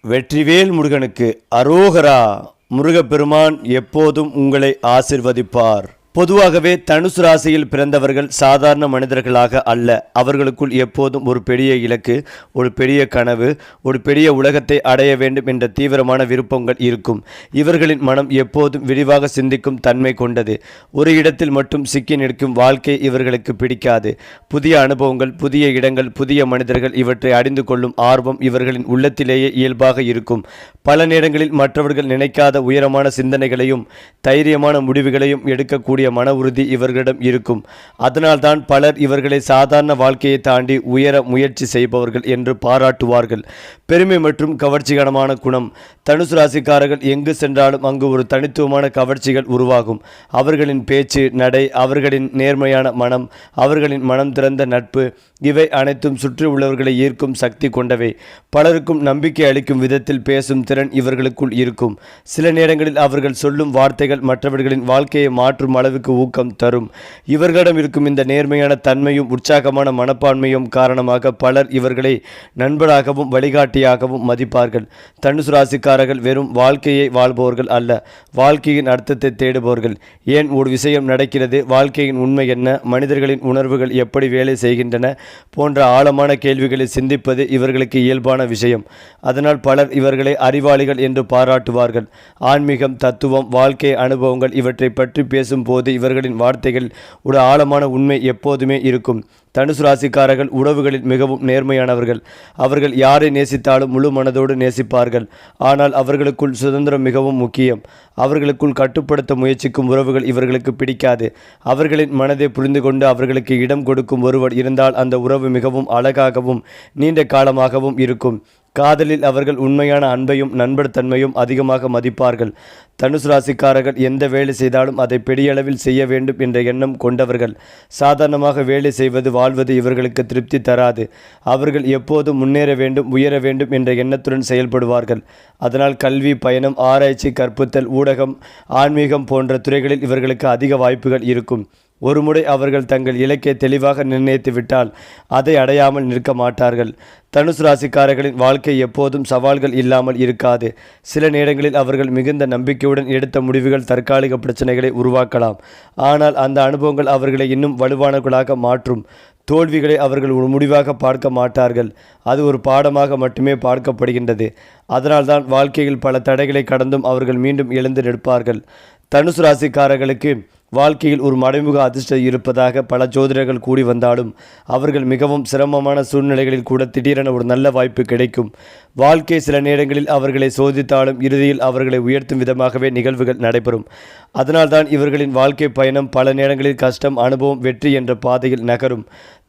வெற்றிவேல் முருகனுக்கு அரோகரா. முருகப்பெருமான் எப்போதும் உங்களை ஆசிர்வதிப்பார். பொதுவாகவே தனுசு ராசியில் பிறந்தவர்கள் சாதாரண மனிதர்களாக அல்ல. அவர்களுக்குள் எப்போதும் ஒரு பெரிய இலக்கு, ஒரு பெரிய கனவு, ஒரு பெரிய உலகத்தை அடைய வேண்டும் என்ற தீவிரமான விருப்பங்கள் இருக்கும். இவர்களின் மனம் எப்போதும் விரிவாக சிந்திக்கும் தன்மை கொண்டது. ஒரு இடத்தில் மட்டும் சிக்கி நிற்கும் வாழ்க்கை இவர்களுக்கு பிடிக்காது. புதிய அனுபவங்கள், புதிய இடங்கள், புதிய மனிதர்கள் இவற்றை அறிந்து கொள்ளும் ஆர்வம் இவர்களின் உள்ளத்திலேயே இயல்பாக இருக்கும். பல நேரங்களில் மற்றவர்கள் நினைக்காத உயரமான சிந்தனைகளையும் தைரியமான முடிவுகளையும் எடுக்கக்கூடிய மன உறுதி இவர்களிடம் இருக்கும். அதனால்தான் பலர் இவர்களை சாதாரண வாழ்க்கையை தாண்டி உயர முயற்சி செய்பவர்கள் என்று பாராட்டுவார்கள். பெருமை மற்றும் கவர்ச்சிகரமான குணம். தனுசு ராசிக்காரர்கள் எங்கு சென்றாலும் அங்கு ஒரு தனித்துவமான கவர்ச்சிகள் உருவாகும். அவர்களின் பேச்சு, நடை, அவர்களின் நேர்மையான மனம், அவர்களின் மனம் திறந்த நட்பு, இவை அனைத்தும் சுற்றி உள்ளவர்களை ஈர்க்கும் சக்தி கொண்டவை. பலருக்கும் நம்பிக்கை அளிக்கும் விதத்தில் பேசும் திறன் இவர்களுக்குள் இருக்கும். சில நேரங்களில் அவர்கள் சொல்லும் வார்த்தைகள் மற்றவர்களின் வாழ்க்கையை மாற்றும் அளவுக்கு ஊக்கம் தரும். இவர்களிடம் இருக்கும் இந்த நேர்மையான தன்மையும் உற்சாகமான மனப்பான்மையும் காரணமாக பலர் இவர்களை நண்பராகவும் வழிகாட்டியாகவும் மதிப்பார்கள். தனுசு ராசிக்காரர்கள் வெறும் வாழ்க்கையை வாழ்பவர்கள் அல்ல, வாழ்க்கையின் அர்த்தத்தை தேடுபவர்கள். ஏன் ஒரு விஷயம் நடக்கிறது, வாழ்க்கையின் உண்மை என்ன, மனிதர்களின் உணர்வுகள் எப்படி வேலை செய்கின்றன போன்ற ஆழமான கேள்விகளை சிந்திப்பது இவர்களுக்கு இயல்பான விஷயம். அதனால் பலர் இவர்களை அறிவாளிகள் என்று பாராட்டுவார்கள். ஆன்மீகம், தத்துவம், வாழ்க்கை அனுபவங்கள் இவற்றை பற்றி பேசும்போது இவர்களின் வார்த்தைகள் ஒரு ஆழமான உண்மை எப்போதுமே இருக்கும். தனுசு ராசிக்காரர்கள் உறவுகளில் மிகவும் நேர்மையானவர்கள். அவர்கள் யாரை நேசித்தாலும் முழு மனதோடு நேசிப்பார்கள். ஆனால் அவர்களுக்குள் சுதந்திரம் மிகவும் முக்கியம். அவர்களுக்குள் கட்டுப்படுத்த முயற்சிக்கும் உறவுகள் இவர்களுக்கு பிடிக்காது. அவர்களின் மனதை புரிந்து கொண்டு அவர்களுக்கு இடம் கொடுக்கும் ஒருவர் இருந்தால் அந்த உறவு மிகவும் அழகாகவும் நீண்ட காலமாகவும் இருக்கும். காதலில் அவர்கள் உண்மையான அன்பையும் நண்பர்தன்மையும் அதிகமாக மதிப்பார்கள். தனுசு ராசிக்காரர்கள் எந்த வேலை செய்தாலும் அதை பெரியளவில் செய்ய வேண்டும் என்ற எண்ணம் கொண்டவர்கள். சாதாரணமாக வேலை செய்வது, வாழ்வது இவர்களுக்கு திருப்தி தராது. அவர்கள் எப்போதும் முன்னேற வேண்டும், உயர வேண்டும் என்ற எண்ணத்துடன் செயல்படுவார்கள். அதனால் கல்வி, பயணம், ஆராய்ச்சி, கற்பித்தல், ஊடகம், ஆன்மீகம் போன்ற துறைகளில் இவர்களுக்கு அதிக வாய்ப்புகள் இருக்கும். ஒருமுறை அவர்கள் தங்கள் இலக்கை தெளிவாக நிர்ணயித்து விட்டால் அதை அடையாமல் நிற்க மாட்டார்கள். தனுசு ராசிக்காரர்களின் வாழ்க்கை எப்போதும் சவால்கள் இல்லாமல் இருக்காது. சில நேரங்களில் அவர்கள் மிகுந்த நம்பிக்கையுடன் எடுத்த முடிவுகள் தற்காலிக பிரச்சனைகளை உருவாக்கலாம். ஆனால் அந்த அனுபவங்கள் அவர்களை இன்னும் வலுவானவர்களாக மாற்றும். தோல்விகளை அவர்கள் ஒரு முடிவாக பார்க்க மாட்டார்கள், அது ஒரு பாடமாக மட்டுமே பார்க்கப்படுகின்றது. அதனால்தான் வாழ்க்கையில் பல தடைகளை கடந்தும் அவர்கள் மீண்டும் எழுந்து நிற்பார்கள். தனுசு ராசிக்காரர்களுக்கு வாழ்க்கையில் ஒரு மறைமுக அதிர்ஷ்டம் இருப்பதாக பல ஜோதிடர்கள் கூறி வந்தாலும் அவர்கள் மிகவும் சிரமமான சூழ்நிலைகளில் கூட திடீரென ஒரு நல்ல வாய்ப்பு கிடைக்கும். வாழ்க்கை சில நேரங்களில் அவர்களை சோதித்தாலும் இறுதியில் அவர்களை உயர்த்தும் விதமாகவே நிகழ்வுகள் நடைபெறும். அதனால்தான் இவர்களின் வாழ்க்கை பயணம் பல நேரங்களில் கஷ்டம், அனுபவம், வெற்றி என்ற பாதையில் நகரும்.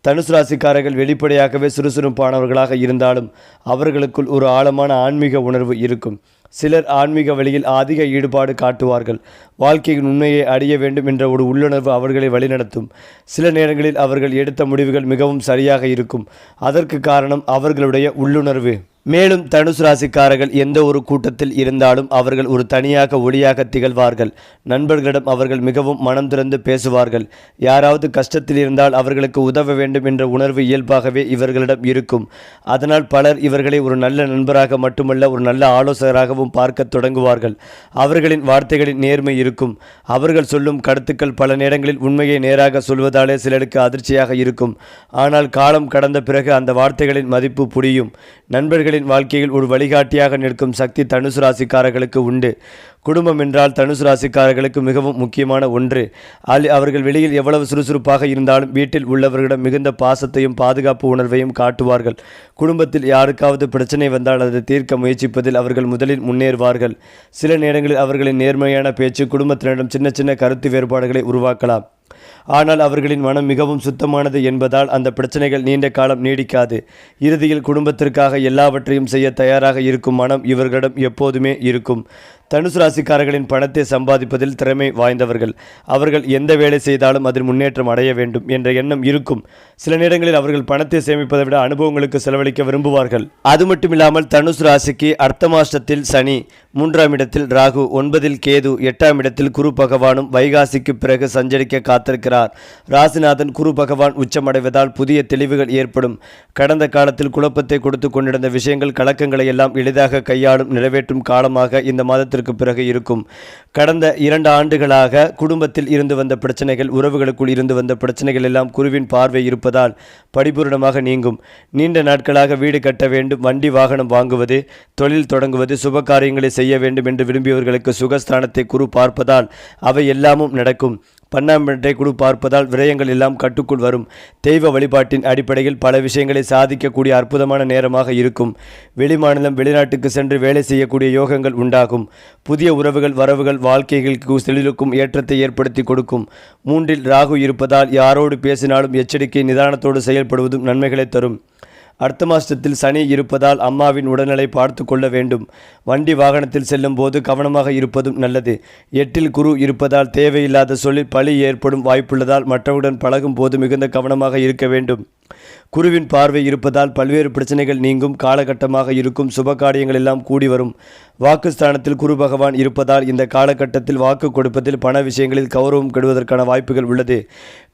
தனுசு ராசிக்காரர்கள் வெளிப்படையாகவே சுறுசுறுப்பானவர்களாக இருந்தாலும் அவர்களுக்குள் ஒரு ஆழமான ஆன்மீக உணர்வு இருக்கும். சிலர் ஆன்மீக வழியில் அதிக ஈடுபாடு காட்டுவார்கள். வாழ்க்கையின் உண்மையை அறிய வேண்டும் என்ற ஒரு உள்ளுணர்வு அவர்களை வழிநடத்தும். சில நேரங்களில் அவர்கள் எடுத்த முடிவுகள் மிகவும் சரியாக இருக்கும். அதற்கு காரணம் அவர்களுடைய உள்ளுணர்வு. மேலும் தனுசு ராசிக்காரர்கள் எந்த ஒரு கூட்டத்தில் இருந்தாலும் அவர்கள் ஒரு தனியாக ஒளியாக திகழ்வார்கள். நண்பர்களிடம் அவர்கள் மிகவும் மனம் திறந்து பேசுவார்கள். யாராவது கஷ்டத்தில் இருந்தால் அவர்களுக்கு உதவ வேண்டும் என்ற உணர்வு இயல்பாகவே இவர்களிடம் இருக்கும். அதனால் பலர் இவர்களை ஒரு நல்ல நண்பராக மட்டுமல்ல, ஒரு நல்ல ஆலோசகராகவும் பார்க்க தொடங்குவார்கள். அவர்களின் வார்த்தைகளின் நேர்மை இருக்கும். அவர்கள் சொல்லும் கருத்துக்கள் பல நேரங்களில் உண்மையை நேராக சொல்வதாலே சிலருக்கு அதிர்ச்சியாக இருக்கும். ஆனால் காலம் கடந்த பிறகு அந்த வார்த்தைகளின் மதிப்பு புரியும். நண்பர்கள் வாழ்க்கையில் ஒரு வழிகாட்டியாக நிற்கும் சக்தி தனுசு ராசிக்காரர்களுக்கு உண்டு. குடும்பம் என்றால் தனுசு ராசிக்காரர்களுக்கு மிகவும் முக்கியமான ஒன்று. அவர்கள் வெளியில் எவ்வளவு சுறுசுறுப்பாக இருந்தாலும் வீட்டில் உள்ளவர்களிடம் மிகுந்த பாசத்தையும் பாதுகாப்பு உணர்வையும் காட்டுவார்கள். குடும்பத்தில் யாருக்காவது பிரச்சனை வந்தால் அதை தீர்க்க முயற்சிப்பதில் அவர்கள் முதலில் முன்னேறுவார்கள். சில நேரங்களில் அவர்களின் நேர்மையான பேச்சு குடும்பத்தினரிடம் சின்ன சின்ன கருத்து வேறுபாடுகளை உருவாக்கலாம். ஆனால் அவர்களின் மனம் மிகவும் சுத்தமானது என்பதால் அந்த பிரச்சனைகள் நீண்ட காலம் நீடிக்காது. இறுதியில் குடும்பத்திற்காக எல்லாவற்றையும் செய்ய தயாராக இருக்கும் மனம் இவர்களிடம் எப்போதுமே இருக்கும். தனுசு ராசிக்காரர்களின் பணத்தை சம்பாதிப்பதில் திறமை வாய்ந்தவர்கள். அவர்கள் எந்த வேலை செய்தாலும் அதில் முன்னேற்றம் அடைய வேண்டும் என்ற எண்ணம் இருக்கும். சில நேரங்களில் அவர்கள் பணத்தை சேமிப்பதை விட அனுபவங்களுக்கு செலவழிக்க விரும்புவார்கள். அது மட்டுமில்லாமல் தனுசு ராசிக்கு அர்த்தமாஷ்டத்தில் சனி, 3ஆம் இடத்தில் ராகு, 9இல் கேது, 8ஆம் இடத்தில் குரு பகவானும் வைகாசிக்கு பிறகு சஞ்சரிக்க காத்திருக்கிறார். ராசிநாதன் குரு பகவான் உச்சமடைவதால் புதிய தெளிவுகள் ஏற்படும். கடந்த காலத்தில் குழப்பத்தை கொடுத்து கொண்டிருந்த விஷயங்கள் கலக்கங்களை எல்லாம் எளிதாக கையாளும் நிறைவேற்றும் காலமாக இந்த மாதத்திற்கு பிறகு இருக்கும். கடந்த 2 ஆண்டுகளாக குடும்பத்தில் இருந்து வந்த பிரச்சனைகள், உறவுகளுக்குள் இருந்து வந்த பிரச்சனைகள் எல்லாம் குருவின் பார்வை இருப்பதால் படிபூரணமாக நீங்கும். நீண்ட நாட்களாக வீடு கட்ட வேண்டும், வண்டி வாகனம் வாங்குவது, தொழில் தொடங்குவது, சுப காரியங்களை செய்ய வேண்டும் என்று விரும்பியவர்களுக்கு சுகஸ்தானத்தை குரு பார்ப்பதால் அவை எல்லாமும் நடக்கும். 12ஆம் இடத்தை குரு பார்ப்பதால் விரயங்கள் எல்லாம் கட்டுக்குள் வரும். தெய்வ வழிபாட்டின் அடிப்படையில் பல விஷயங்களை சாதிக்கக்கூடிய அற்புதமான நேரமாக இருக்கும். வெளிமாநிலம், வெளிநாட்டுக்கு சென்று வேலை செய்யக்கூடிய யோகங்கள் உண்டாகும். புதிய உறவுகள், வரவுகள் வாழ்க்கைகளுக்கு செழிலுக்கும் ஏற்றத்தை ஏற்படுத்தி கொடுக்கும். 3இல் ராகு இருப்பதால் யாரோடு பேசினாலும் எச்சரிக்கை, நிதானத்தோடு செயல்படுவதும் நன்மைகளை தரும். அர்த்தமாஷ்டத்தில் சனி இருப்பதால் அம்மாவின் உடல்நிலை பார்த்து கொள்ள வேண்டும். வண்டி வாகனத்தில் செல்லும் போது கவனமாக இருப்பதும் நல்லது. 8இல் குரு இருப்பதால் தேவையில்லாத சொல்லில் பழி ஏற்படும் வாய்ப்புள்ளதால் மற்றவருடன் பழகும் போது மிகுந்த கவனமாக இருக்க வேண்டும். குருவின் பார்வை இருப்பதால் பல்வேறு பிரச்சனைகள் நீங்கும் காலகட்டமாக இருக்கும். சுபகாரியங்கள் எல்லாம் கூடி வரும். வாக்குஸ்தானத்தில் குரு பகவான் இருப்பதால் இந்த காலகட்டத்தில் வாக்கு கொடுப்பதில், பண விஷயங்களில் கௌரவம் கெடுவதற்கான வாய்ப்புகள் உள்ளது.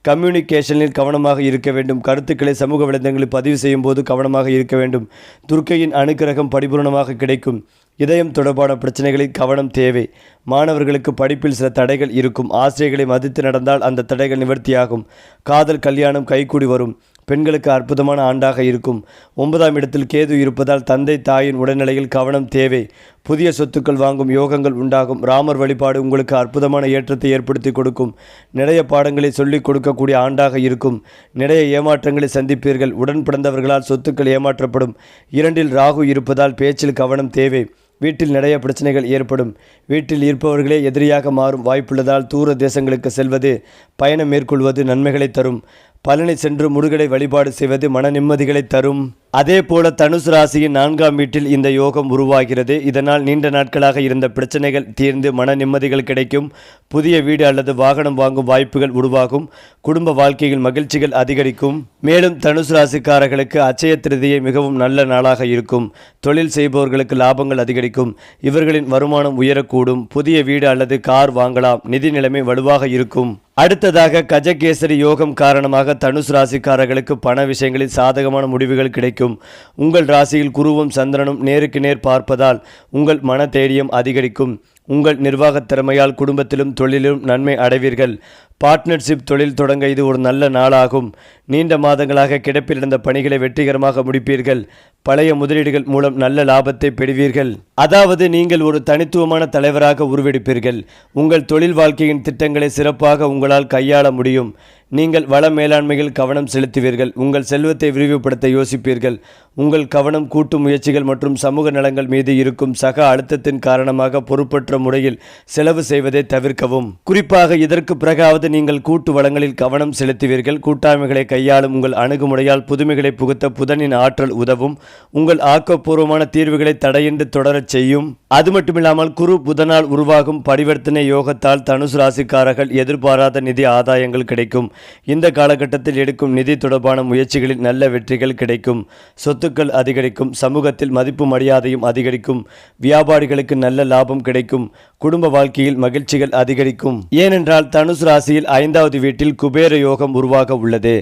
கம்யூனிகேஷனில் கவனமாக இருக்க வேண்டும். கருத்துக்களை சமூக வலைதளங்களில் பதிவு செய்யும் போது கவனமாக இருக்க வேண்டும். துர்க்கையின் அனுக்கிரகம் பரிபூர்ணமாக கிடைக்கும். இதயம் தொடர்பான பிரச்சனைகளில் கவனம் தேவை. மாணவர்களுக்கு படிப்பில் சில தடைகள் இருக்கும். ஆசிரியர்களை மதித்து நடந்தால் அந்த தடைகள் நிவர்த்தியாகும். காதல், கல்யாணம் கைகூடி வரும். பெண்களுக்கு அற்புதமான ஆண்டாக இருக்கும். 9ஆம் இடத்தில் கேது இருப்பதால் தந்தை, தாயின் உடல்நிலையில் கவனம் தேவை. புதிய சொத்துக்கள் வாங்கும் யோகங்கள் உண்டாகும். ராமர் வழிபாடு உங்களுக்கு அற்புதமான ஏற்றத்தை ஏற்படுத்தி கொடுக்கும். நிறைய பாடங்களை சொல்லிக் கொடுக்கக்கூடிய ஆண்டாக இருக்கும். நிறைய ஏமாற்றங்களை சந்திப்பீர்கள். உடன் பிறந்தவர்களால் சொத்துக்கள் ஏமாற்றப்படும். 2இல் ராகு இருப்பதால் பேச்சில் கவனம் தேவை. வீட்டில் நிறைய பிரச்சனைகள் ஏற்படும். வீட்டில் இருப்பவர்களே எதிரியாக மாறும் வாய்ப்புள்ளதால் தூர தேசங்களுக்கு செல்வது, பயணம் மேற்கொள்வது நன்மைகளை தரும். பழனி சென்று முருகனை வழிபாடு செய்வது மன நிம்மதிகளை தரும். அதே போல தனுசு ராசியின் 4ஆம் வீட்டில் இந்த யோகம் உருவாகிறது. இதனால் நீண்ட நாட்களாக இருந்த பிரச்சனைகள் தீர்ந்து மன நிம்மதிகள் கிடைக்கும். புதிய வீடு அல்லது வாகனம் வாங்கும் வாய்ப்புகள் உருவாகும். குடும்ப வாழ்க்கையில் மகிழ்ச்சிகள் அதிகரிக்கும். மேலும் தனுசு ராசிக்காரர்களுக்கு அட்சய திருதியை மிகவும் நல்ல நாளாக இருக்கும். தொழில் செய்பவர்களுக்கு லாபங்கள் அதிகரிக்கும். இவர்களின் வருமானம் உயரக்கூடும். புதிய வீடு அல்லது கார் வாங்கலாம். நிதி நிலைமை வலுவாக இருக்கும். அடுத்ததாக கஜகேசரி யோகம் காரணமாக தனுசு ராசிக்காரர்களுக்கு பண விஷயங்களில் சாதகமான முடிவுகள் கிடைக்கும். உங்கள் ராசியில் குருவும் சந்திரனும் நேருக்கு நேர் பார்ப்பதால் உங்கள் மன தைரியம் அதிகரிக்கும். உங்கள் நிர்வாகத் திறமையால் குடும்பத்திலும் தொழிலும் நன்மை அடைவீர்கள். பார்ட்னர்ஷிப் தொழில் தொடங்க இது ஒரு நல்ல நாளாகும். நீண்ட மாதங்களாக கிடப்பில் இருந்த பணிகளை வெற்றிகரமாக முடிப்பீர்கள். பழைய முதலீடுகள் மூலம் நல்ல லாபத்தை பெறுவீர்கள். அதாவது நீங்கள் ஒரு தனித்துவமான தலைவராக உருவெடுப்பீர்கள். உங்கள் தொழில் வாழ்க்கையின் திட்டங்களை சிறப்பாக உங்களால் கையாள முடியும். நீங்கள் வள மேலாண்மையில் கவனம் செலுத்துவீர்கள். உங்கள் செல்வத்தை விரிவுபடுத்த யோசிப்பீர்கள். உங்கள் கவனம் கூட்டு முயற்சிகள் மற்றும் சமூக நலங்கள் மீது இருக்கும். சக அழுத்தத்தின் காரணமாக பொறுப்பற்ற முறையில் செலவு செய்வதை தவிர்க்கவும். குறிப்பாக இதற்கு பிறகாவது நீங்கள் கூட்டு வளங்களில் கவனம் செலுத்துவீர்கள். கூட்டாண்மைகளை கையாளும் உங்கள் அணுகுமுறையால் புதுமைகளை புகுத்த புதனின் ஆற்றல் உதவும். உங்கள் ஆக்கப்பூர்வமான தீர்வுகளை தடையின்றி தொடரச் செய்யும். அது மட்டுமில்லாமல் குரு புதனால் உருவாகும் பரிவர்த்தனை யோகத்தால் தனுசு ராசிக்காரர்கள் எதிர்பாராத நிதி ஆதாயங்கள் கிடைக்கும். இந்த காலகட்டத்தில் எடுக்கும் நிதி தொடர்பான முயற்சிகளில் நல்ல வெற்றிகள் கிடைக்கும். சொத்துக்கள் அதிகரிக்கும். சமூகத்தில் மதிப்பு மரியாதையும் அதிகரிக்கும். வியாபாரிகளுக்கு நல்ல லாபம் கிடைக்கும். குடும்ப வாழ்க்கையில் மகிழ்ச்சிகள் அதிகரிக்கும். ஏனென்றால் தனுசு ராசியில் 5வது வீட்டில் குபேர யோகம் உருவாக உள்ளது.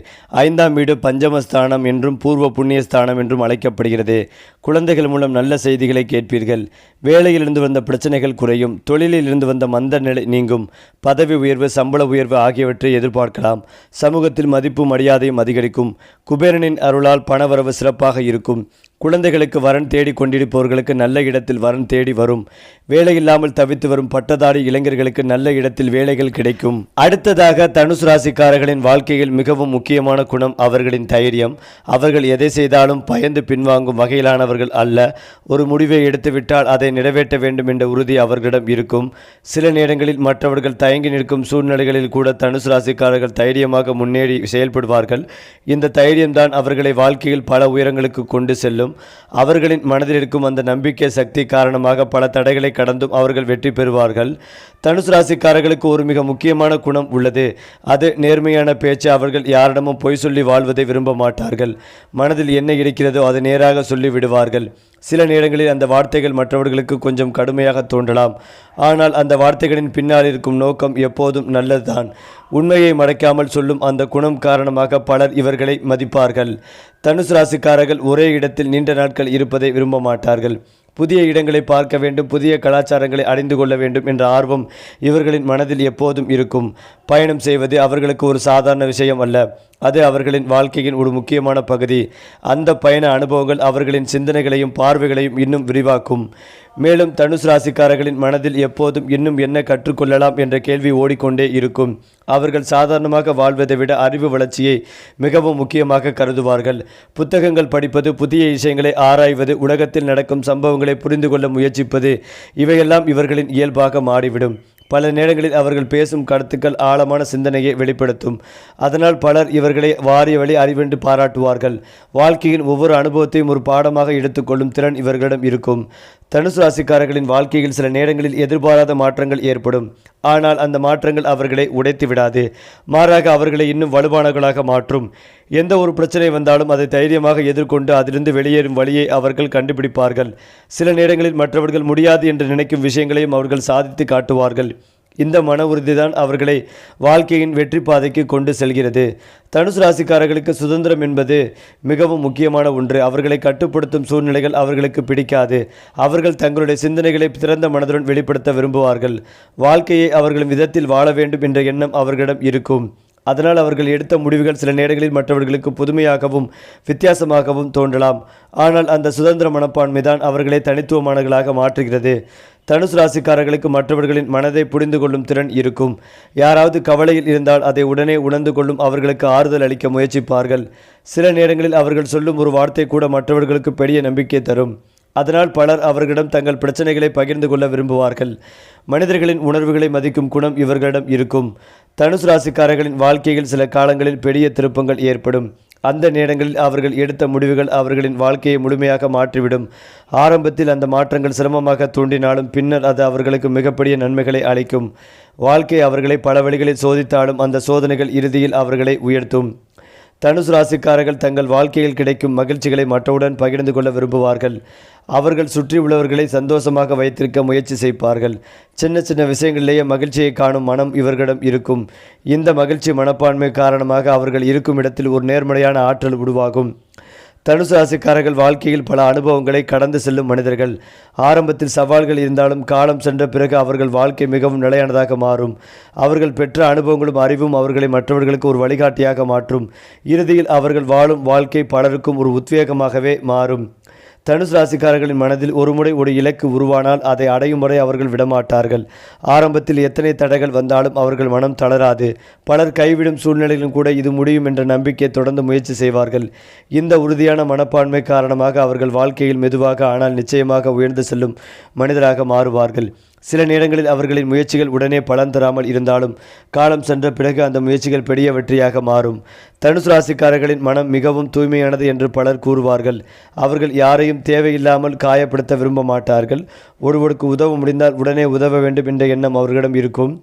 5ஆம் வீடு பஞ்சமஸ்தானம் என்றும் பூர்வ புண்ணியஸ்தானம் என்றும் அழைக்கப்படுகிறது. குழந்தைகள் மூலம் நல்ல செய்திகளை கேட்பீர்கள். வேலையிலிருந்து வந்த பிரச்சனைகள் குறையும். தொழிலில் இருந்து வந்த மந்த நிலை நீங்கும். பதவி உயர்வு, சம்பள உயர்வு ஆகியவற்றை எதிர்பார்க்கலாம். சமூகத்தில் மதிப்பு மரியாதையும் அதிகரிக்கும். குபேரனின் அருளால் பணவரவு சிறப்பாக இருக்கும். குழந்தைகளுக்கு வரன் தேடி கொண்டிருப்பவர்களுக்கு நல்ல இடத்தில் வரன் தேடி வரும். வேலையில்லாமல் தவித்து வரும் பட்டதாரி இளைஞர்களுக்கு நல்ல இடத்தில் வேலைகள் கிடைக்கும். அடுத்ததாக தனுசு ராசிக்காரர்களின் வாழ்க்கையில் மிகவும் முக்கியமான குணம் அவர்களின் தைரியம். அவர்கள் எதை செய்தாலும் பயந்து பின்வாங்கும் வகையிலானவர்கள் அல்ல. ஒரு முடிவை எடுத்துவிட்டால் அதை நிறைவேற்ற வேண்டும் என்ற உறுதி அவர்களிடம் இருக்கும். சில நேரங்களில் மற்றவர்கள் தயங்கி நிற்கும் சூழ்நிலைகளில் கூட தனுசு ராசிக்காரர்கள் தைரியமாக முன்னேறி செயல்படுவார்கள். இந்த தைரியம்தான் அவர்களை வாழ்க்கையில் பல உயரங்களுக்கு கொண்டு செல்லும். அவர்களின் மனதில் இருக்கும் அந்த நம்பிக்கை சக்தி காரணமாக பல தடைகளை கடந்தும் அவர்கள் வெற்றி பெறுவார்கள். தனுசு ராசிக்காரர்களுக்கு ஒரு மிக முக்கியமான குணம் உள்ளது. அது நேர்மையான பேச்சு. அவர்கள் யாரிடமும் பொய் சொல்லி வாழ்வதை விரும்ப மாட்டார்கள். மனதில் என்ன இருக்கிறதோ அதை நேராக சொல்லி விடுவார்கள். சில நேரங்களில் அந்த வார்த்தைகள் மற்றவர்களுக்கு கொஞ்சம் கடுமையாக தோன்றலாம். ஆனால் அந்த வார்த்தைகளின் பின்னால் இருக்கும் நோக்கம் எப்போதும் நல்லதுதான். உண்மையை மறைக்காமல் சொல்லும் அந்த குணம் காரணமாக பலர் இவர்களை மதிப்பார்கள். தனுசு ராசிக்காரர்கள் ஒரே இடத்தில் நீண்ட நாட்கள் இருப்பதை விரும்ப மாட்டார்கள். புதிய இடங்களை பார்க்க வேண்டும், புதிய கலாச்சாரங்களை அறிந்து கொள்ள வேண்டும் என்ற ஆர்வம் இவர்களின் மனதில் எப்போதும் இருக்கும். பயணம் செய்வது அவர்களுக்கு ஒரு சாதாரண விஷயம் அல்ல, அது அவர்களின் வாழ்க்கையின் ஒரு முக்கியமான பகுதி. அந்த பயண அனுபவங்கள் அவர்களின் சிந்தனைகளையும் பார்வைகளையும் இன்னும் விரிவாக்கும். மேலும் தனுசு ராசிக்காரர்களின் மனதில் எப்போதும் இன்னும் என்ன கற்றுக்கொள்ளலாம் என்ற கேள்வி ஓடிக்கொண்டே இருக்கும். அவர்கள் சாதாரணமாக வாழ்வதை விட அறிவு வளர்ச்சியை மிகவும் முக்கியமாக கருதுவார்கள். புத்தகங்கள் படிப்பது, புதிய விஷயங்களை ஆராய்வது, உலகத்தில் நடக்கும் சம்பவங்களை புரிந்து கொள்ள முயற்சிப்பது, இவையெல்லாம் இவர்களின் இயல்பாக மாறிவிடும். பல நேரங்களில் அவர்கள் பேசும் கருத்துக்கள் ஆழமான சிந்தனையை வெளிப்படுத்தும். அதனால் பலர் இவர்களை வாரிய வழி அறிவென்று பாராட்டுவார்கள். வாழ்க்கையின் ஒவ்வொரு அனுபவத்தையும் ஒரு பாடமாக எடுத்துக்கொள்ளும் திறன் இவர்களிடம் இருக்கும். தனுசு ராசிக்காரர்களின் வாழ்க்கையில் சில நேரங்களில் எதிர்பாராத மாற்றங்கள் ஏற்படும். ஆனால் அந்த மாற்றங்கள் அவர்களை உடைத்து விடாது, மாறாக அவர்களை இன்னும் வலுவானவர்களாக மாற்றும். எந்த ஒரு பிரச்சனை வந்தாலும் அதை தைரியமாக எதிர்கொண்டு அதிலிருந்து வெளியேறும் வழியை அவர்கள் கண்டுபிடிப்பார்கள். சில நேரங்களில் மற்றவர்கள் முடியாது என்று நினைக்கும் விஷயங்களையும் அவர்கள் சாதித்து காட்டுவார்கள். இந்த மன உறுதிதான் அவர்களை வாழ்க்கையின் வெற்றி பாதைக்கு கொண்டு செல்கிறது. தனுசு ராசிக்காரர்களுக்கு சுதந்திரம் என்பது மிகவும் முக்கியமான ஒன்று. அவர்களை கட்டுப்படுத்தும் சூழ்நிலைகள் அவர்களுக்கு பிடிக்காது. அவர்கள் தங்களுடைய சிந்தனைகளை திறந்த மனதுடன் வெளிப்படுத்த விரும்புவார்கள். வாழ்க்கையை அவர்களின் விதத்தில் வாழ வேண்டும் என்ற எண்ணம் அவர்களிடம் இருக்கும். அதனால் அவர்கள் எடுத்த முடிவுகள் சில நேரங்களில் மற்றவர்களுக்கு புதுமையாகவும் வித்தியாசமாகவும் தோன்றலாம். ஆனால் அந்த சுதந்திர மனப்பான்மை தான் அவர்களை தனித்துவமானவர்களாக மாற்றுகிறது. தனுசு ராசிக்காரர்களுக்கு மற்றவர்களின் மனதை புரிந்து கொள்ளும் திறன் இருக்கும். யாராவது கவலையில் இருந்தால் அதை உடனே உணர்ந்து கொள்ளும் அவர்களுக்கு ஆறுதல் அளிக்க முயற்சிப்பார்கள். சில நேரங்களில் அவர்கள் சொல்லும் ஒரு வார்த்தை கூட மற்றவர்களுக்கு பெரிய நம்பிக்கை தரும். அதனால் பலர் அவர்களிடம் தங்கள் பிரச்சனைகளை பகிர்ந்து கொள்ள விரும்புவார்கள். மனிதர்களின் உணர்வுகளை மதிக்கும் குணம் இவர்களிடம் இருக்கும். தனுசு ராசிக்காரர்களின் வாழ்க்கையில் சில காலங்களில் பெரிய திருப்பங்கள் ஏற்படும். அந்த நேரங்களில் அவர்கள் எடுத்த முடிவுகள் அவர்களின் வாழ்க்கையை முழுமையாக மாற்றிவிடும். ஆரம்பத்தில் அந்த மாற்றங்கள் சிரமமாக தோன்றினாலும் பின்னர் அது அவர்களுக்கு மிகப்பெரிய நன்மைகளை அளிக்கும். வாழ்க்கை அவர்களை பல வழிகளில் சோதித்தாலும் அந்த சோதனைகள் இறுதியில் அவர்களை உயர்த்தும். தனுசு ராசிக்காரர்கள் தங்கள் வாழ்க்கையில் கிடைக்கும் மகிழ்ச்சிகளை மற்றவுடன் பகிர்ந்து கொள்ள விரும்புவார்கள். அவர்கள் சுற்றி உள்ளவர்களை சந்தோஷமாக வைத்திருக்க முயற்சி செய்வார்கள். சின்ன சின்ன விஷயங்களிலேயே மகிழ்ச்சியை காணும் மனம் இவர்களிடம் இருக்கும். இந்த மகிழ்ச்சி மனப்பான்மை காரணமாக அவர்கள் இருக்கும் இடத்தில் ஒரு நேர்மறையான ஆற்றல் உருவாகும். தனுசு ராசிக்காரர்கள் வாழ்க்கையில் பல அனுபவங்களை கடந்து செல்லும் மனிதர்கள். ஆரம்பத்தில் சவால்கள் இருந்தாலும் காலம் சென்ற பிறகு அவர்கள் வாழ்க்கை மிகவும் நிலையானதாக மாறும். அவர்கள் பெற்ற அனுபவங்களும் அறிவும் அவர்களை மற்றவர்களுக்கு ஒரு வழிகாட்டியாக மாற்றும். இறுதியில் அவர்கள் வாழும் வாழ்க்கை பலருக்கும் ஒரு உத்வேகமாகவே மாறும். தனுசு ராசிக்காரர்களின் மனதில் ஒருமுறை ஒரு இலக்கு உருவானால் அதை அடையும் முறை அவர்கள் விடமாட்டார்கள். ஆரம்பத்தில் எத்தனை தடைகள் வந்தாலும் அவர்கள் மனம் தளராது. பலர் கைவிடும் சூழ்நிலையிலும் கூட இது முடியும் என்ற நம்பிக்கை தொடர்ந்து முயற்சி செய்வார்கள். இந்த உறுதியான மனப்பான்மை காரணமாக அவர்கள் வாழ்க்கையில் மெதுவாக ஆனால் நிச்சயமாக உயர்ந்து செல்லும் மனிதராக மாறுவார்கள். சில நேரங்களில் அவர்களின் முயற்சிகள் உடனே பலன் தராமல் இருந்தாலும் காலம் சென்ற பிறகு அந்த முயற்சிகள் பெரிய வெற்றியாக மாறும். தனுசு ராசிக்காரர்களின் மனம் மிகவும் தூய்மையானது என்று பலர் கூறுவார்கள். அவர்கள் யாரையும் தேவையில்லாமல் காயப்படுத்த விரும்ப மாட்டார்கள். ஒருவருக்கு உதவ முடிந்தால் உடனே உதவ வேண்டும் என்ற எண்ணம் அவர்களிடம் இருக்கும்.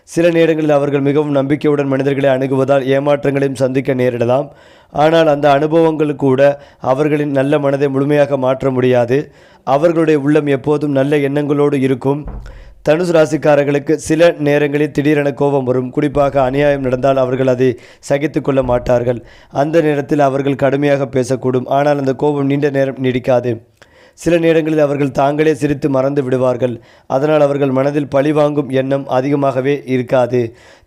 சில நேரங்களில் அவர்கள் மிகவும் நம்பிக்கையுடன் மனிதர்களை அணுகுவதால் ஏமாற்றங்களையும் சந்திக்க நேரிடலாம். ஆனால் அந்த அனுபவங்கள் கூட அவர்களின் நல்ல மனதை முழுமையாக மாற்ற முடியாது. அவர்களுடைய உள்ளம் எப்போதும் நல்ல எண்ணங்களோடு இருக்கும். தனுசு ராசிக்காரர்களுக்கு சில நேரங்களில் திடீரென கோபம் வரும். குறிப்பாக அநியாயம் நடந்தால் அவர்கள் அதை சகித்து கொள்ள மாட்டார்கள். அந்த நேரத்தில் அவர்கள் கடுமையாக பேசக்கூடும். ஆனால் அந்த கோபம் நீண்ட நேரம் நீடிக்காது. சில நேரங்களில் அவர்கள் தாங்களே சிரித்து மறந்து விடுவார்கள். அதனால் அவர்கள் மனதில் பழிவாங்கும் எண்ணம் அதிகமாகவே இருக்காது.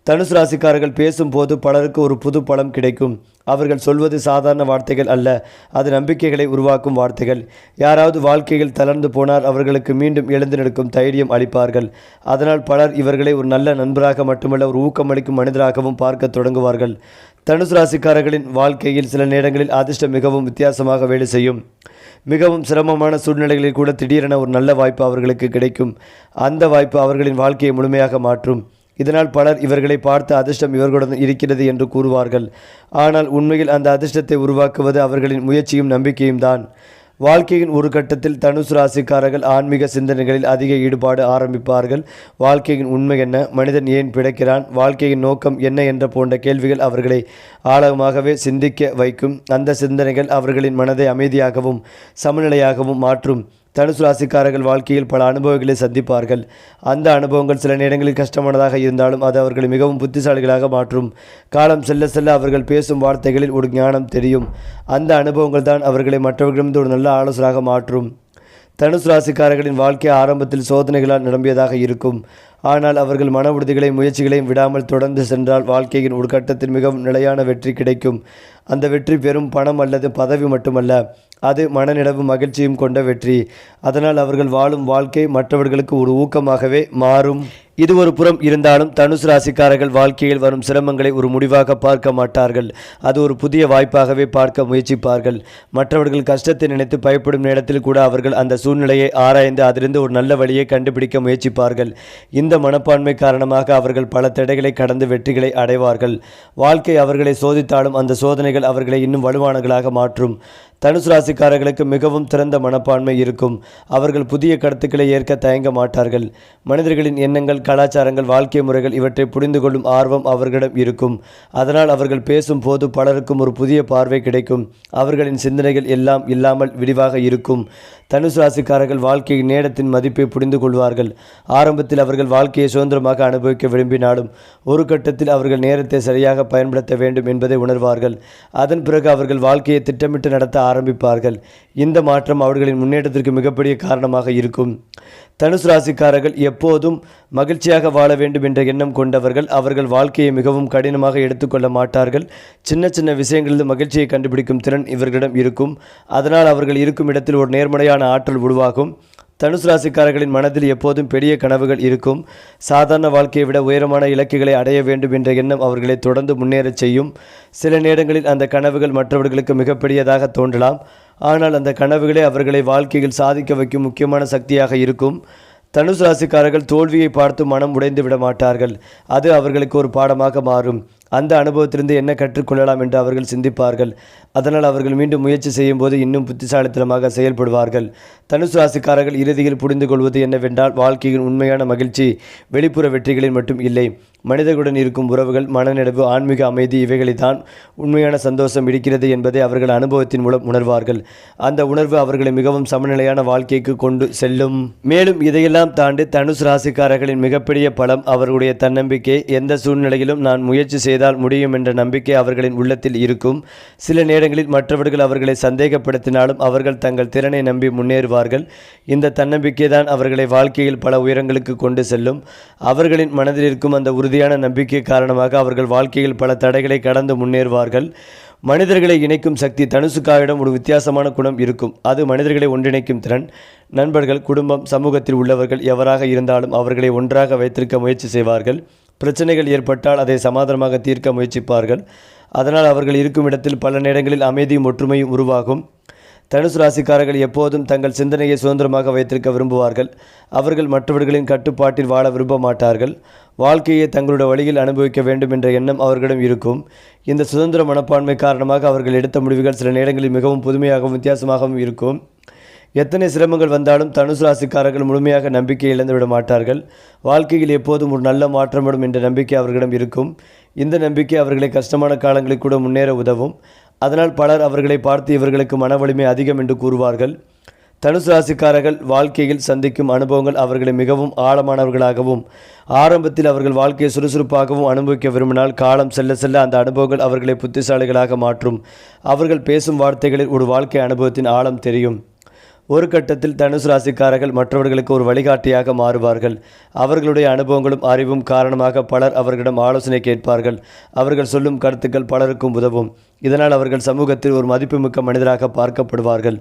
தனுசு ராசிக்காரர்கள் பேசும்போது பலருக்கு ஒரு புது பலம் கிடைக்கும். அவர்கள் சொல்வது சாதாரண வார்த்தைகள் அல்ல, அது நம்பிக்கைகளை உருவாக்கும் வார்த்தைகள். யாராவது வாழ்க்கையில் தளர்ந்து போனால் அவர்களுக்கு மீண்டும் எழுந்து நிற்கும் தைரியம் அளிப்பார்கள். அதனால் பலர் இவர்களை ஒரு நல்ல நண்பராக மட்டுமல்ல ஒரு ஊக்கமளிக்கும் மனிதராகவும் பார்க்க தொடங்குவார்கள். தனுசு ராசிக்காரர்களின் வாழ்க்கையில் சில நேரங்களில் அதிர்ஷ்டம் மிகவும் வித்தியாசமாக வேலை செய்யும். மிகவும் சிரமமான சூழ்நிலைகளில் கூட திடீரென ஒரு நல்ல வாய்ப்பு அவர்களுக்கு கிடைக்கும். அந்த வாய்ப்பு அவர்களின் வாழ்க்கையை முழுமையாக மாற்றும். இதனால் பலர் இவர்களை பார்த்து அதிர்ஷ்டம் இவர்களுடன் இருக்கிறது என்று கூறுவார்கள். ஆனால் உண்மையில் அந்த அதிர்ஷ்டத்தை உருவாக்குவது அவர்களின் முயற்சியும் நம்பிக்கையும் தான். வாழ்க்கையின் ஒரு கட்டத்தில் தனுசு ராசிக்காரர்கள் ஆன்மீக சிந்தனைகளில் அதிக ஈடுபாடு ஆரம்பிப்பார்கள். வாழ்க்கையின் உண்மை என்ன, மனிதன் ஏன் பிழைக்கிறான், வாழ்க்கையின் நோக்கம் என்ன என்ற போன்ற கேள்விகள் அவர்களை ஆழமாகவே சிந்திக்க வைக்கும். அந்த சிந்தனைகள் அவர்களின் மனதை அமைதியாகவும் சமநிலையாகவும் மாற்றும். தனுசு ராசிக்காரர்கள் வாழ்க்கையில் பல அனுபவங்களை சந்திப்பார்கள். அந்த அனுபவங்கள் சில நேரங்களில் கஷ்டமானதாக இருந்தாலும் அது அவர்களை மிகவும் புத்திசாலிகளாக மாற்றும். காலம் செல்ல செல்ல அவர்கள் பேசும் வார்த்தைகளில் ஒரு ஞானம் தெரியும். அந்த அனுபவங்கள் தான் அவர்களை மற்றவர்களிடம் ஒரு நல்ல ஆலோசனையாக மாற்றும். தனுசு ராசிக்காரர்களின் வாழ்க்கை ஆரம்பத்தில் சோதனைகளால் நிரம்பியதாக இருக்கும். ஆனால் அவர்கள் மன உறுதிகளையும் முயற்சிகளையும் விடாமல் தொடர்ந்து சென்றால் வாழ்க்கையின் ஒரு கட்டத்தில் மிகவும் நிலையான வெற்றி கிடைக்கும். அந்த வெற்றி பெரும் பணம் அல்லது பதவி மட்டுமல்ல, அது மனநிலவு மகிழ்ச்சியும் கொண்ட வெற்றி. அதனால் அவர்கள் வாழும் வாழ்க்கை மற்றவர்களுக்கு ஒரு ஊக்கமாகவே மாறும். இது ஒரு புறம் இருந்தாலும் தனுசு ராசிக்காரர்கள் வாழ்க்கையில் வரும் சிரமங்களை ஒரு முடிவாக பார்க்க மாட்டார்கள். அது ஒரு புதிய வாய்ப்பாகவே பார்க்க முயற்சிப்பார்கள். மற்றவர்கள் கஷ்டத்தை நினைத்து பயப்படும் நேரத்தில் கூட அவர்கள் அந்த சூழ்நிலையை ஆராய்ந்து அதிலிருந்து ஒரு நல்ல வழியை கண்டுபிடிக்க முயற்சிப்பார்கள். இந்த மனப்பான்மை காரணமாக அவர்கள் பல தடைகளை கடந்து வெற்றிகளை அடைவார்கள். வாழ்க்கை அவர்களை சோதித்தாலும் அந்த சோதனைகள் அவர்களை இன்னும் வலுவானவர்களாக மாற்றும். தனுசு ராசிக்காரர்களுக்கு மிகவும் திறந்த மனப்பான்மை இருக்கும். அவர்கள் புதிய கருத்துக்களை ஏற்க தயங்க மாட்டார்கள். மனிதர்களின் எண்ணங்கள், கலாச்சாரங்கள், வாழ்க்கை முறைகள் இவற்றை புரிந்து கொள்ளும் ஆர்வம் அவர்களிடம் இருக்கும். அதனால் அவர்கள் பேசும் போது பலருக்கும் ஒரு புதிய பார்வை கிடைக்கும். அவர்களின் சிந்தனைகள் எல்லாம் இல்லாமல் விரிவாக இருக்கும். தனுசு ராசிக்காரர்கள் வாழ்க்கையின் நேரத்தின் மதிப்பை புரிந்து கொள்வார்கள். ஆரம்பத்தில் அவர்கள் வாழ்க்கையை சுதந்திரமாக அனுபவிக்க விரும்பினாலும் ஒரு கட்டத்தில் அவர்கள் நேரத்தை சரியாக பயன்படுத்த வேண்டும் என்பதை உணர்வார்கள். அதன் பிறகு அவர்கள் வாழ்க்கையை திட்டமிட்டு நடத்த ஆரம்பிப்பார்கள். இந்த மாற்றம் அவர்களின் முன்னேற்றத்திற்கு மிகப்பெரிய காரணமாக இருக்கும். தனுசு ராசிக்காரர்கள் எப்போதும் மகிழ்ச்சியாக வாழ வேண்டும் என்ற எண்ணம் கொண்டவர்கள். அவர்கள் வாழ்க்கையை மிகவும் கடினமாக எடுத்துக்கொள்ள மாட்டார்கள். சின்ன சின்ன விஷயங்களில் மகிழ்ச்சியை கண்டுபிடிக்கும் திறன் இவர்களிடம் இருக்கும். அதனால் அவர்கள் இருக்கும் இடத்தில் ஒரு நேர்மறையான ஆற்றல் உருவாகும். தனுசு ராசிக்காரர்களின் மனதில் எப்போதும் பெரிய கனவுகள் இருக்கும். சாதாரண வாழ்க்கையை விட உயரமான இலக்குகளை அடைய வேண்டும் என்ற எண்ணம் அவர்களை தொடர்ந்து முன்னேறச் செய்யும். சில நேரங்களில் அந்த கனவுகள் மற்றவர்களுக்கு மிகப்பெரியதாக தோன்றலாம். ஆனால் அந்த கனவுகளே அவர்களை வாழ்க்கையில் சாதிக்க வைக்கும் முக்கியமான சக்தியாக இருக்கும். தனுசு ராசிக்காரர்கள் தோல்வியை பார்த்து மனம் உடைந்து விட மாட்டார்கள். அது அவர்களுக்கு ஒரு பாடமாக மாறும். அந்த அனுபவத்திலிருந்து என்ன கற்றுக்கொள்ளலாம் என்று அவர்கள் சிந்திப்பார்கள். அதனால் அவர்கள் மீண்டும் முயற்சி செய்யும் போது இன்னும் புத்திசாலித்தனமாக செயல்படுவார்கள். தனுசு ராசிக்காரர்கள் இறுதியில் புரிந்து கொள்வது என்னவென்றால், வாழ்க்கையின் உண்மையான மகிழ்ச்சி வெளிப்புற வெற்றிகளில் மட்டும் இல்லை. மனிதர்களுடன் இருக்கும் உறவுகள், மனநிறைவு, ஆன்மீக அமைதி இவைகளில் தான் உண்மையான சந்தோஷம் இருக்கிறது என்பதை அவர்கள் அனுபவத்தின் மூலம் உணர்வார்கள். அந்த உணர்வு அவர்களை மிகவும் சமநிலையான வாழ்க்கைக்கு கொண்டு செல்லும். மேலும் இதையெல்லாம் தாண்டி தனுசு ராசிக்காரர்களின் மிகப்பெரிய பலம் அவர்களுடைய தன்னம்பிக்கை. எந்த சூழ்நிலையிலும் நான் முயற்சி செய்தால் முடியும் என்ற நம்பிக்கை அவர்களின் உள்ளத்தில் இருக்கும். சில நேரங்களில் மற்றவர்கள் அவர்களை சந்தேகப்படுத்தினாலும் அவர்கள் தங்கள் திறனை நம்பி முன்னேறுவார்கள். இந்த தன்னம்பிக்கை தான் அவர்களை வாழ்க்கையில் பல உயரங்களுக்கு கொண்டு செல்லும். அவர்களின் மனதில் இருக்கும் அந்த உறுதியான நம்பிக்கை காரணமாக அவர்கள் வாழ்க்கையில் பல தடைகளை கடந்து முன்னேறுவார்கள். மனிதர்களை இணைக்கும் சக்தி தனுசுக்காரிடம் ஒரு வித்தியாசமான குணம் இருக்கும். அது மனிதர்களை ஒன்றிணைக்கும் திறன். நண்பர்கள், குடும்பம், சமூகத்தில் உள்ளவர்கள் எவராக இருந்தாலும் அவர்களை ஒன்றாக வைத்திருக்க முயற்சி செய்வார்கள். பிரச்சனைகள் ஏற்பட்டால் அதை சமாதானமாக தீர்க்க முயற்சிப்பார்கள். அதனால் அவர்கள் இருக்கும் இடத்தில் பல நேரங்களில் அமைதியும் ஒற்றுமையும் உருவாகும். தனுசு ராசிக்காரர்கள் எப்போதும் தங்கள் சிந்தனையை சுதந்திரமாக வைத்திருக்க விரும்புவார்கள். அவர்கள் மற்றவர்களின் கட்டுப்பாட்டில் வாழ விரும்ப மாட்டார்கள். வாழ்க்கையை தங்களுடைய வழியில் அனுபவிக்க வேண்டும் என்ற எண்ணம் அவர்களிடம் இருக்கும். இந்த சுதந்திர மனப்பான்மை காரணமாக அவர்கள் எடுத்த முடிவுகள் சில நேரங்களில் மிகவும் புதுமையாகவும் வித்தியாசமாகவும் இருக்கும். எத்தனை சிரமங்கள் வந்தாலும் தனுசு ராசிக்காரர்கள் முழுமையாக நம்பிக்கை இழந்து விட மாட்டார்கள். வாழ்க்கையில் எப்போதும் ஒரு நல்ல மாற்றம் வரும் என்ற நம்பிக்கை அவர்களிடம் இருக்கும். இந்த நம்பிக்கை அவர்களை கஷ்டமான காலங்களில் கூட முன்னேற உதவும். அதனால் பலர் அவர்களை பார்த்து இவர்களுக்கு மன வலிமை அதிகம் என்று கூறுவார்கள். தனுசு ராசிக்காரர்கள் வாழ்க்கையில் சந்திக்கும் அனுபவங்கள் அவர்களை மிகவும் ஆழமானவர்களாகவும், ஆரம்பத்தில் அவர்கள் வாழ்க்கையை சுறுசுறுப்பாகவும் அனுபவிக்க விரும்பினால் காலம் செல்ல செல்ல அந்த அனுபவங்கள் அவர்களை புத்திசாலிகளாக மாற்றும். அவர்கள் பேசும் வார்த்தைகளில் ஒரு வாழ்க்கை அனுபவத்தின் ஆழம் தெரியும். ஒரு கட்டத்தில் தனுசு ராசிக்காரர்கள் மற்றவர்களுக்கு ஒரு வழிகாட்டியாக மாறுவார்கள். அவர்களுடைய அனுபவங்களும் அறிவும் காரணமாக பலர் அவர்களிடம் ஆலோசனை கேட்பார்கள். அவர்கள் சொல்லும் கருத்துக்கள் பலருக்கும் உதவும். இதனால் அவர்கள் சமூகத்தில் ஒரு மதிப்புமிக்க மனிதராக பார்க்கப்படுவார்கள்.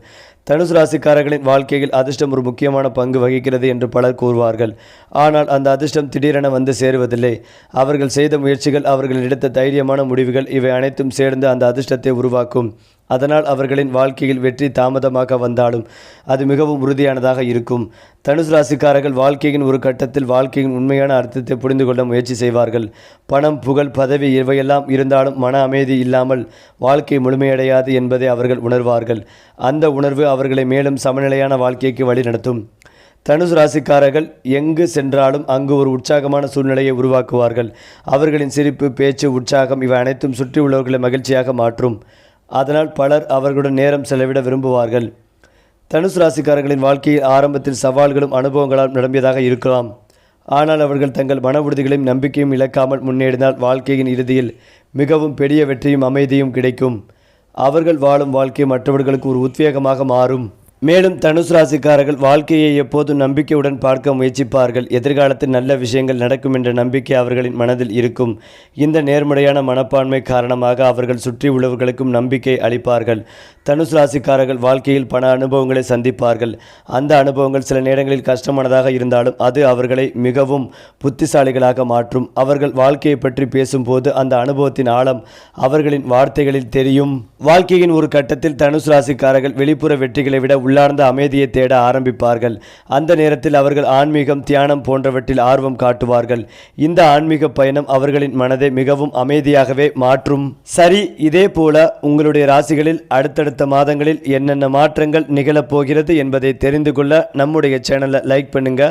தனுசு ராசிக்காரர்களின் வாழ்க்கையில் அதிர்ஷ்டம் ஒரு முக்கியமான பங்கு வகிக்கிறது என்று பலர் கூறுவார்கள். ஆனால் அந்த அதிர்ஷ்டம் திடீரென வந்து சேருவதில்லை. அவர்கள் செய்த முயற்சிகள், அவர்கள் எடுத்த தைரியமான முடிவுகள் இவை அனைத்தும் சேர்ந்து அந்த அதிர்ஷ்டத்தை உருவாக்கும். அதனால் அவர்களின் வாழ்க்கையில் வெற்றி தாமதமாக வந்தாலும் அது மிகவும் உறுதியானதாக இருக்கும். தனுசு ராசிக்காரர்கள் வாழ்க்கையின் ஒரு கட்டத்தில் வாழ்க்கையின் உண்மையான அர்த்தத்தை புரிந்து கொள்ள முயற்சி செய்வார்கள். பணம், புகழ், பதவி இவையெல்லாம் இருந்தாலும் மன அமைதி இல்லாமல் வாழ்க்கை முழுமையடையாது என்பதை அவர்கள் உணர்வார்கள். அந்த உணர்வு அவர்களை மேலும் சமநிலையான வாழ்க்கைக்கு வழிநடத்தும். தனுசு ராசிக்காரர்கள் எங்கு சென்றாலும் அங்கு ஒரு உற்சாகமான சூழ்நிலையை உருவாக்குவார்கள். அவர்களின் சிரிப்பு, பேச்சு, உற்சாகம் இவை அனைத்தும் சுற்றி உள்ளவர்களை மகிழ்ச்சியாக மாற்றும். அதனால் பலர் அவர்களுடன் நேரம் செலவிட விரும்புவார்கள். தனுசு ராசிக்காரர்களின் வாழ்க்கையில் ஆரம்பத்தில் சவால்களும் அனுபவங்களால் நிரம்பியதாக இருக்கலாம். ஆனால் அவர்கள் தங்கள் மன உறுதிகளையும் நம்பிக்கையும் இழக்காமல் முன்னேறினால் வாழ்க்கையின் இறுதியில் மிகவும் பெரிய வெற்றியும் அமைதியும் கிடைக்கும். அவர்கள் வாழும் வாழ்க்கை மற்றவர்களுக்கு ஒரு உத்வேகமாக மாறும். மேலும் தனுசு ராசிக்காரர்கள் வாழ்க்கையை எப்போதும் நம்பிக்கையுடன் பார்க்க முயற்சிப்பார்கள். எதிர்காலத்தில் நல்ல விஷயங்கள் நடக்கும் என்ற நம்பிக்கை அவர்களின் மனதில் இருக்கும். இந்த நேர்மறையான மனப்பான்மை காரணமாக அவர்கள் சுற்றி உள்ளவர்களுக்கும் நம்பிக்கை அளிப்பார்கள். தனுசு ராசிக்காரர்கள் வாழ்க்கையில் பல அனுபவங்களை சந்திப்பார்கள். அந்த அனுபவங்கள் சில நேரங்களில் கஷ்டமானதாக இருந்தாலும் அது அவர்களை மிகவும் புத்திசாலிகளாக மாற்றும். அவர்கள் வாழ்க்கையை பற்றி பேசும்போது அந்த அனுபவத்தின் ஆழம் அவர்களின் வார்த்தைகளில் தெரியும். வாழ்க்கையின் ஒரு கட்டத்தில் தனுசு ராசிக்காரர்கள் வெளிப்புற வெற்றிகளை விட உள்ளார்ந்த அமைதியை தேட ஆரம்பிப்பார்கள். அந்த நேரத்தில் அவர்கள் ஆன்மீகம், தியானம் போன்றவற்றில் ஆர்வம் காட்டுவார்கள். இந்த ஆன்மீக பயணம் அவர்களின் மனதை மிகவும் அமைதியாகவே மாற்றும். சரி, இதே போல உங்களுடைய ராசிகளில் அடுத்தடுத்த மாதங்களில் என்னென்ன மாற்றங்கள் நிகழப்போகிறது என்பதை தெரிந்து கொள்ள நம்முடைய சேனலை லைக் பண்ணுங்க,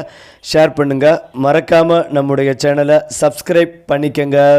ஷேர் பண்ணுங்க, மறக்காம நம்முடைய சேனலை சப்ஸ்கிரைப் பண்ணிக்கங்க.